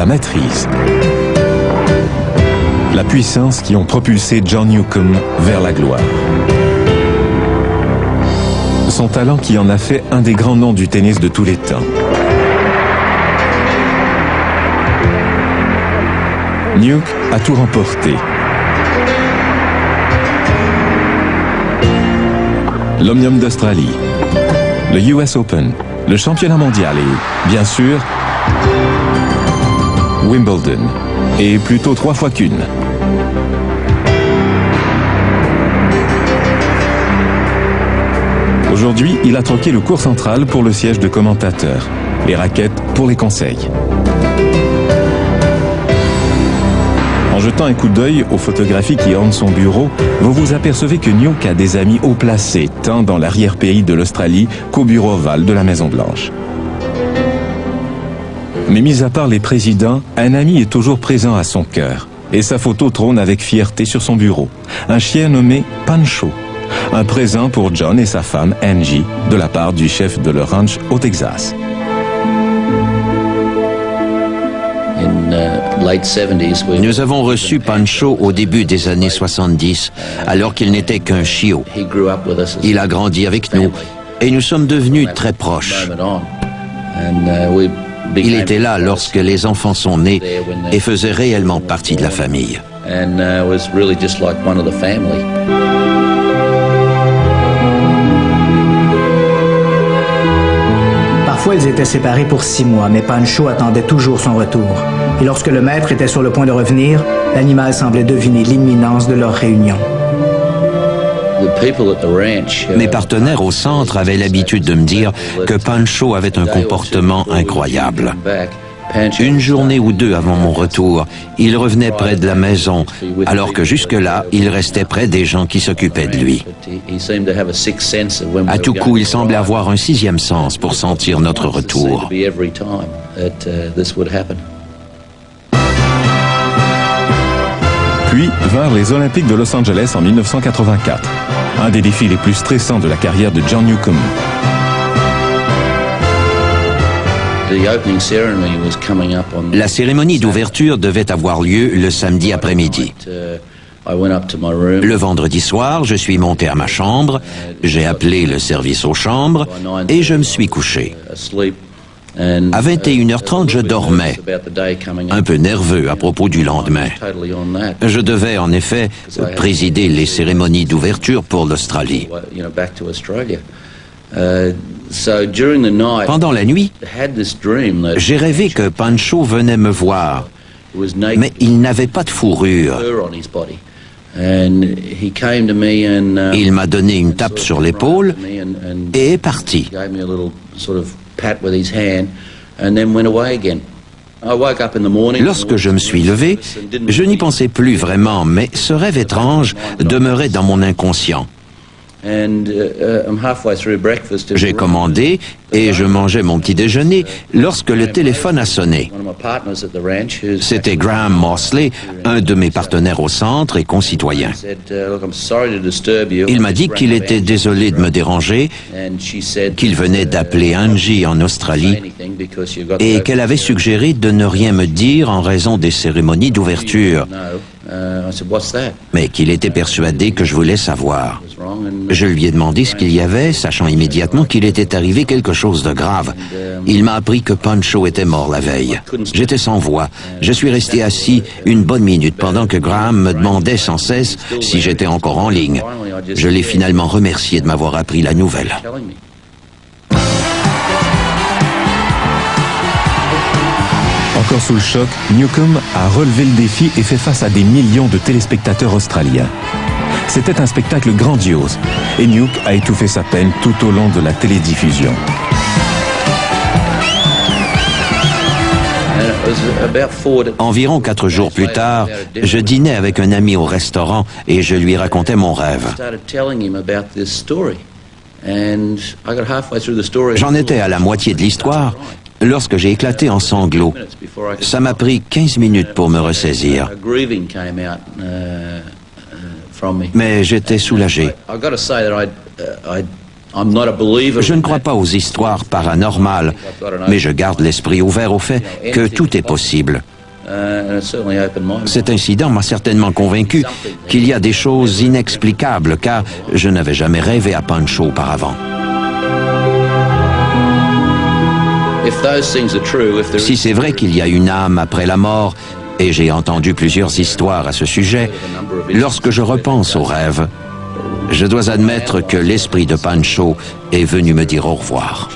la maîtrise. La puissance qui ont propulsé John Newcombe vers la gloire. Son talent qui en a fait un des grands noms du tennis de tous les temps. Nuke a tout remporté. L'Omnium d'Australie, le US Open, le championnat mondial et, bien sûr, Wimbledon. Et plutôt 3 fois qu'une. Aujourd'hui, il a troqué le court central pour le siège de commentateur, les raquettes pour les conseils. En jetant un coup d'œil aux photographies qui ornent son bureau, vous vous apercevez que Nuke a des amis haut placés, tant dans l'arrière-pays de l'Australie qu'au bureau ovale de la Maison-Blanche. Mais mis à part les présidents, un ami est toujours présent à son cœur. Et sa photo trône avec fierté sur son bureau. Un chien nommé Pancho. Un présent pour John et sa femme Angie, de la part du chef de leur ranch au Texas. Nous avons reçu Pancho au début des années 70, alors qu'il n'était qu'un chiot. Il a grandi avec nous et nous sommes devenus très proches. Il était là lorsque les enfants sont nés et faisait réellement partie de la famille. Parfois, ils étaient séparés pour 6 mois, mais Pancho attendait toujours son retour. Et lorsque le maître était sur le point de revenir, l'animal semblait deviner l'imminence de leur réunion. Mes partenaires au centre avaient l'habitude de me dire que Pancho avait un comportement incroyable. Une journée ou deux avant mon retour, il revenait près de la maison, alors que jusque-là, il restait près des gens qui s'occupaient de lui. À tout coup, il semblait avoir un 6e sens pour sentir notre retour. Puis vinrent les Olympiques de Los Angeles en 1984, un des défis les plus stressants de la carrière de John Newcombe. La cérémonie d'ouverture devait avoir lieu le samedi après-midi. Le vendredi soir, je suis monté à ma chambre, j'ai appelé le service aux chambres et je me suis couché. À 21h30, je dormais, un peu nerveux à propos du lendemain. Je devais en effet présider les cérémonies d'ouverture pour l'Australie. Pendant la nuit, j'ai rêvé que Pancho venait me voir, mais il n'avait pas de fourrure. Il m'a donné une tape sur l'épaule et est parti. Lorsque je me suis levé, je n'y pensais plus vraiment, mais ce rêve étrange demeurait dans mon inconscient. J'ai commandé et je mangeais mon petit déjeuner lorsque le téléphone a sonné. C'était Graham Mosley, un de mes partenaires au centre et concitoyen. Il m'a dit qu'il était désolé de me déranger, qu'il venait d'appeler Angie en Australie et qu'elle avait suggéré de ne rien me dire en raison des cérémonies d'ouverture, mais qu'il était persuadé que je voulais savoir. Je lui ai demandé ce qu'il y avait, sachant immédiatement qu'il était arrivé quelque chose de grave. Il m'a appris que Pancho était mort la veille. J'étais sans voix. Je suis resté assis une bonne minute pendant que Graham me demandait sans cesse si j'étais encore en ligne. Je l'ai finalement remercié de m'avoir appris la nouvelle. Encore sous le choc, Newcombe a relevé le défi et fait face à des millions de téléspectateurs australiens. C'était un spectacle grandiose et Nuke a étouffé sa peine tout au long de la télédiffusion. Environ 4 jours plus tard, je dînais avec un ami au restaurant et je lui racontais mon rêve. J'en étais à la moitié de l'histoire lorsque j'ai éclaté en sanglots. Ça m'a pris 15 minutes pour me ressaisir. Mais j'étais soulagé. Je ne crois pas aux histoires paranormales, mais je garde l'esprit ouvert au fait que tout est possible. Cet incident m'a certainement convaincu qu'il y a des choses inexplicables, car je n'avais jamais rêvé à Pancho auparavant. Si c'est vrai qu'il y a une âme après la mort, et j'ai entendu plusieurs histoires à ce sujet, lorsque je repense aux rêves, je dois admettre que l'esprit de Pancho est venu me dire au revoir.